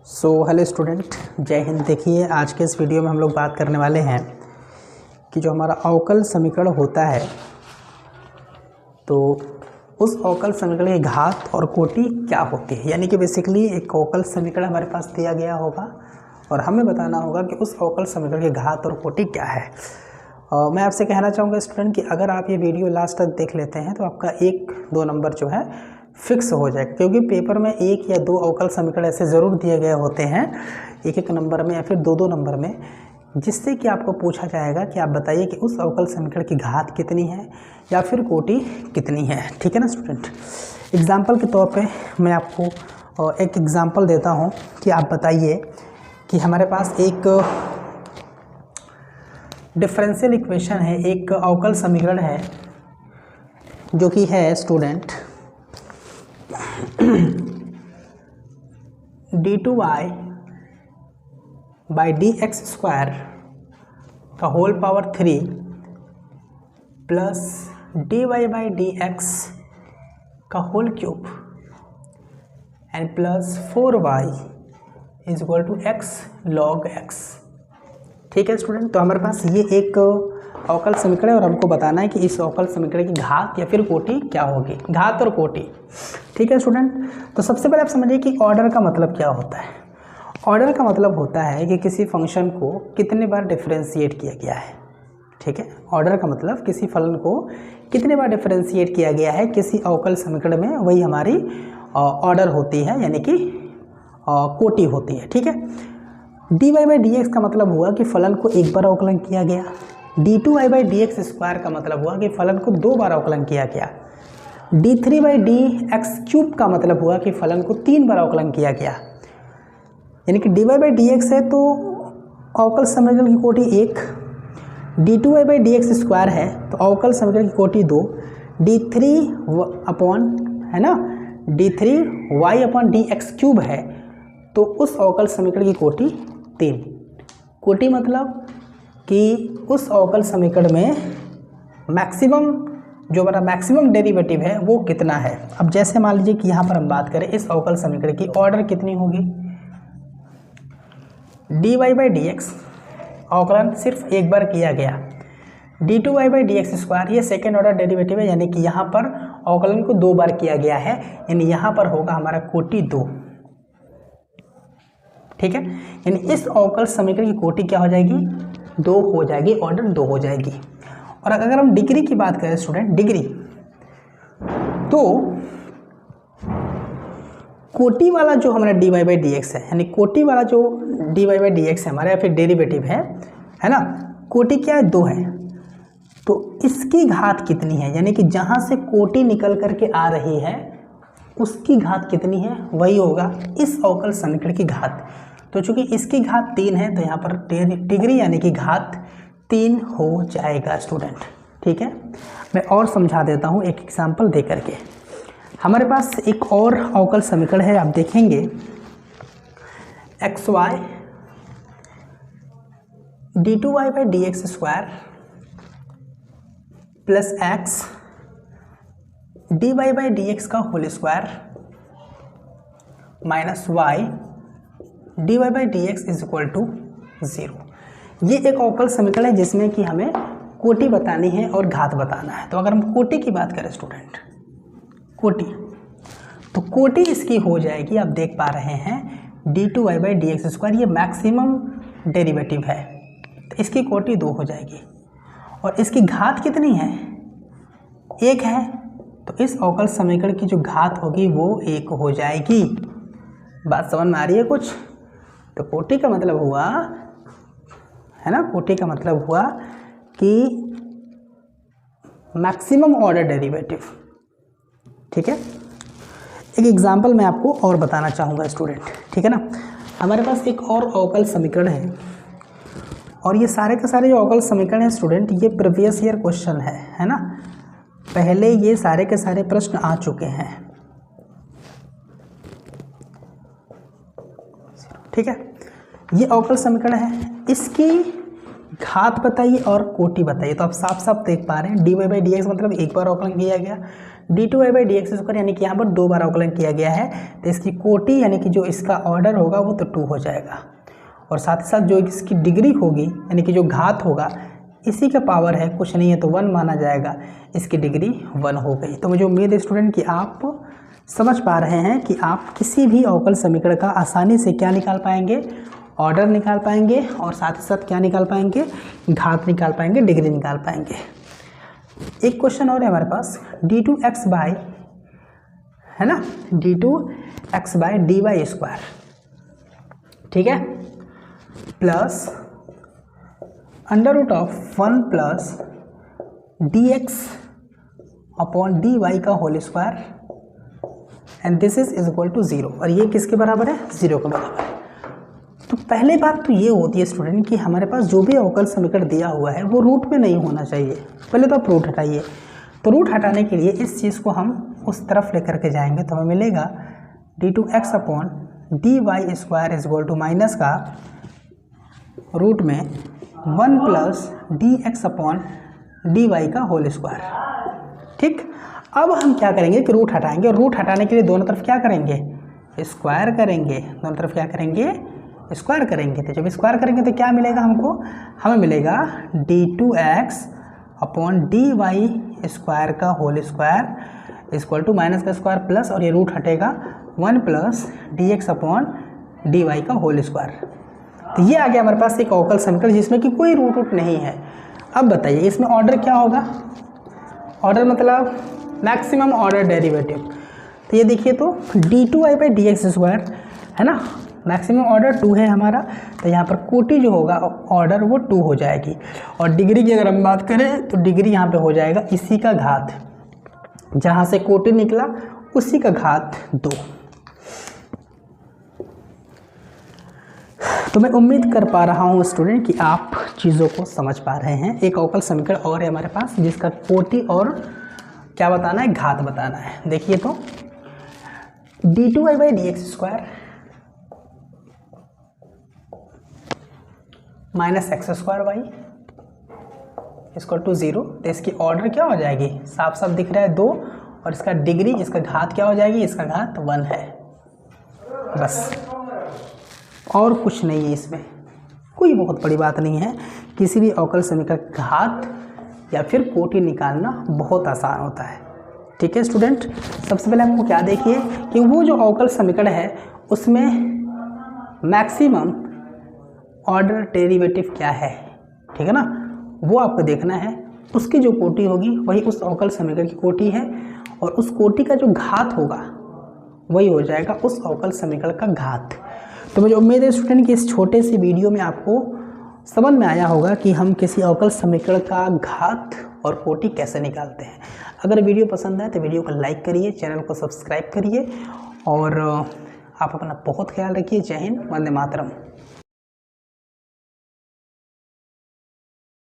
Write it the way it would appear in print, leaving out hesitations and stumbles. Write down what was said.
Hello student, जय हिंद। देखिए, आज के इस वीडियो में हम लोग बात करने वाले हैं कि जो हमारा अवकल समीकरण होता है, तो उस अवकल समीकरण की घात और कोटि क्या होती है। यानी कि बेसिकली एक अवकल समीकरण हमारे पास दिया गया होगा और हमें बताना होगा कि उस अवकल समीकरण की घात और कोटि क्या है। मैं आपसे कहना चाहूँगा स्टूडेंट कि अगर आप ये वीडियो लास्ट तक देख लेते हैं तो आपका 1-2 नंबर जो है फिक्स हो जाए, क्योंकि पेपर में 1 या 2 अवकल समीकरण ऐसे ज़रूर दिए गए होते हैं 1-1 नंबर में या फिर 2-2 नंबर में, जिससे कि आपको पूछा जाएगा कि आप बताइए कि उस अवकल समीकरण की घात कितनी है या फिर कोटि कितनी है। ठीक है ना स्टूडेंट। एग्जाम्पल के तौर पे मैं आपको एक एग्जाम्पल देता हूँ कि आप बताइए कि हमारे पास एक डिफरेंशियल इक्वेशन है, एक अवकल समीकरण है जो कि है student d2y by dx square का whole power 3 plus dy by dx का whole cube and plus 4y is equal to x log x। ठीक है स्टूडेंट। तो हमारे पास ये एक अवकल समीकरण है और हमको बताना है कि इस अवकल समीकरण की घात या फिर कोटि क्या होगी, घात और कोटि। ठीक है स्टूडेंट। तो सबसे पहले आप समझिए कि ऑर्डर का मतलब क्या होता है। ऑर्डर का मतलब होता है कि किसी फंक्शन को कितने बार डिफरेंशिएट किया गया है। ठीक है। ऑर्डर का मतलब किसी फलन को कितने बार डिफरेंशिएट किया गया है किसी अवकल समीकरण में, वही हमारी ऑर्डर होती है, यानी कि कोटि होती है। ठीक है। dy बाई dx का मतलब हुआ कि फलन को एक बार अवकलन किया गया। d2y बाई dx स्क्वायर का मतलब हुआ कि फलन को 2 बार अवकलन किया गया। d3 बाई dx क्यूब का मतलब हुआ कि फलन को 3 बार अवकलन किया गया। यानी कि dy बाई dx है तो अवकल समीकरण की कोटि 1, d2y बाई dx स्क्वायर है तो अवकल समीकरण की कोटि 2, d3 अपॉन है ना d3y अपॉन dx क्यूब है तो उस अवकल समीकरण की कोटि 3। कोटि मतलब कि उस अवकल समीकरण में मैक्सिमम जो हमारा मैक्सिमम डेरिवेटिव है वो कितना है। अब जैसे मान लीजिए कि यहाँ पर हम बात करें इस अवकल समीकरण की ऑर्डर कितनी होगी। dy बाई dx अवकलन सिर्फ एक बार किया गया, d2y बाई dx स्क्वायर ये सेकेंड ऑर्डर डेरिवेटिव है, यानी कि यहाँ पर अवकलन को 2 बार किया गया है, यानी यहाँ पर होगा हमारा कोटि 2। ठीक है। यानी इस अवकल समीकरण की कोटि क्या हो जाएगी, 2 हो जाएगी, ऑर्डर 2 हो जाएगी। और अगर हम डिग्री की बात करें स्टूडेंट, डिग्री तो कोटि वाला जो हमारा dy बाई dx है, यानी कोटि वाला जो dy बाई dx है हमारा या फिर डेरिवेटिव है ना, कोटि क्या है, 2 है। तो इसकी घात कितनी है, यानी कि जहाँ से कोटि निकल करके आ रही है उसकी घात कितनी है, वही होगा इस अवकल समीकरण की घात। तो चूंकि इसकी घात 3 है तो यहाँ पर डिग्री यानी कि घात 3 हो जाएगा स्टूडेंट। ठीक है। मैं और समझा देता हूँ एक एग्जाम्पल दे करके। हमारे पास एक और अवकल समीकरण है, आप देखेंगे xy d2y by dx square plus x dy by dx का whole square minus y dy by dx is equal to 0। ये एक अवकल समीकरण है जिसमें कि हमें कोटि बतानी है और घात बताना है। तो अगर हम कोटि की बात करें स्टूडेंट, कोटि तो कोटि इसकी हो जाएगी, आप देख पा रहे हैं d2y बाई dx स्क्वायर ये मैक्सिमम डेरिवेटिव है तो इसकी कोटि 2 हो जाएगी। और इसकी घात कितनी है, 1 है, तो इस अवकल समीकरण की जो घात होगी वो 1 हो जाएगी। बात समझ में आ रही है कुछ। तो कोटि का मतलब हुआ है ना, कोटि का मतलब हुआ कि मैक्सिमम ऑर्डर डेरिवेटिव। ठीक है। एक एग्जांपल मैं आपको और बताना चाहूँगा स्टूडेंट। ठीक है ना। हमारे पास एक और अवकल समीकरण है और ये सारे के सारे जो अवकल समीकरण है स्टूडेंट ये प्रीवियस ईयर क्वेश्चन है ना, पहले ये सारे के सारे प्रश्न आ चुके हैं। ठीक है। ये अवकल समीकरण है, इसकी घात बताइए और कोटि बताइए। तो आप साफ साफ देख पा रहे हैं dy बाई dx मतलब एक बार अवकलन किया गया, d2y/dx² यानी कि यहाँ पर 2 बार अवकलन किया गया है, तो इसकी कोटि यानी कि जो इसका ऑर्डर होगा वो तो 2 हो जाएगा, और साथ ही साथ जो इसकी डिग्री होगी यानी कि जो घात होगा इसी का पावर है, कुछ नहीं है तो 1 माना जाएगा, इसकी डिग्री 1 हो गई। तो मुझे उम्मीद है स्टूडेंट कि आप समझ पा रहे हैं कि आप किसी भी अवकल समीकरण का आसानी से क्या निकाल पाएंगे, ऑर्डर निकाल पाएंगे, और साथ ही साथ क्या निकाल पाएंगे, घात निकाल पाएंगे, डिग्री निकाल पाएंगे। एक क्वेश्चन और है हमारे पास, d2x बाय, है ना, d2x/dy², ठीक है, plus √1 plus dx/dy² and this is equal to 0, और ये किसके बराबर है, 0 के बराबर है। तो पहले बात तो ये होती है स्टूडेंट कि हमारे पास जो भी अवकल समीकरण दिया हुआ है वो रूट में नहीं होना चाहिए। पहले तो आप रूट हटाइए, तो रूट हटाने के लिए इस चीज़ को हम उस तरफ लेकर के जाएंगे, तो हमें मिलेगा d2x/dy² इक्वल टू माइनस का रूट में 1 प्लस dx/dy²। ठीक, अब हम क्या करेंगे कि रूट हटाएंगे, और रूट हटाने के लिए दोनों तरफ क्या करेंगे, स्क्वायर करेंगे, दोनों तरफ क्या करेंगे, स्क्वायर करेंगे। तो जब स्क्वायर करेंगे तो क्या मिलेगा हमको, हमें मिलेगा d2x/dy² इक्वल टू माइनस का स्क्वायर प्लस, और ये रूट हटेगा 1 प्लस dx/dy²। तो ये आ गया हमारे पास एक अवकल समीकरण जिसमें कि कोई रूट नहीं है। अब बताइए इसमें ऑर्डर क्या होगा, ऑर्डर मतलब मैक्सिमम ऑर्डर डेरिवेटिव। तो ये देखिए तो d2y/dx² है ना, मैक्सिमम ऑर्डर 2 है हमारा, तो यहाँ पर कोटि जो होगा ऑर्डर वो 2 हो जाएगी, और डिग्री की अगर हम बात करें तो डिग्री यहाँ पे हो जाएगा इसी का घात, जहाँ से कोटि निकला उसी का घात 2। तो मैं उम्मीद कर पा रहा हूँ स्टूडेंट कि आप चीज़ों को समझ पा रहे हैं। एक अवकल समीकरण और है हमारे पास जिसका कोटि और क्या बताना है, घात बताना है। देखिए तो d2y/dx² minus x²y equal to 0, तो इसकी ऑर्डर क्या हो जाएगी, साफ साफ दिख रहा है 2, और इसका डिग्री, इसका घात क्या हो जाएगी, इसका घात 1 है, बस और कुछ नहीं है, इसमें कोई बहुत बड़ी बात नहीं है। किसी भी अवकल समीकरण घात या फिर कोटि निकालना बहुत आसान होता है। ठीक है स्टूडेंट, सबसे पहले हमको क्या देखिए कि वो जो अवकल समीकरण है उसमें मैक्सिमम ऑर्डर डेरिवेटिव क्या है, ठीक है ना, वो आपको देखना है। उसकी जो कोटि होगी वही उस अवकल समीकरण की कोटि है, और उस कोटि का जो घात होगा वही हो जाएगा उस अवकल समीकरण का घात। तो मुझे उम्मीद है स्टूडेंट कि इस छोटे से वीडियो में आपको समझ में आया होगा कि हम किसी अवकल समीकरण का घात और कोटि कैसे निकालते हैं। अगर वीडियो पसंद आए तो वीडियो को लाइक करिए, चैनल को सब्सक्राइब करिए, और आप अपना बहुत ख्याल रखिए। जय हिंद, वंदे मातरम।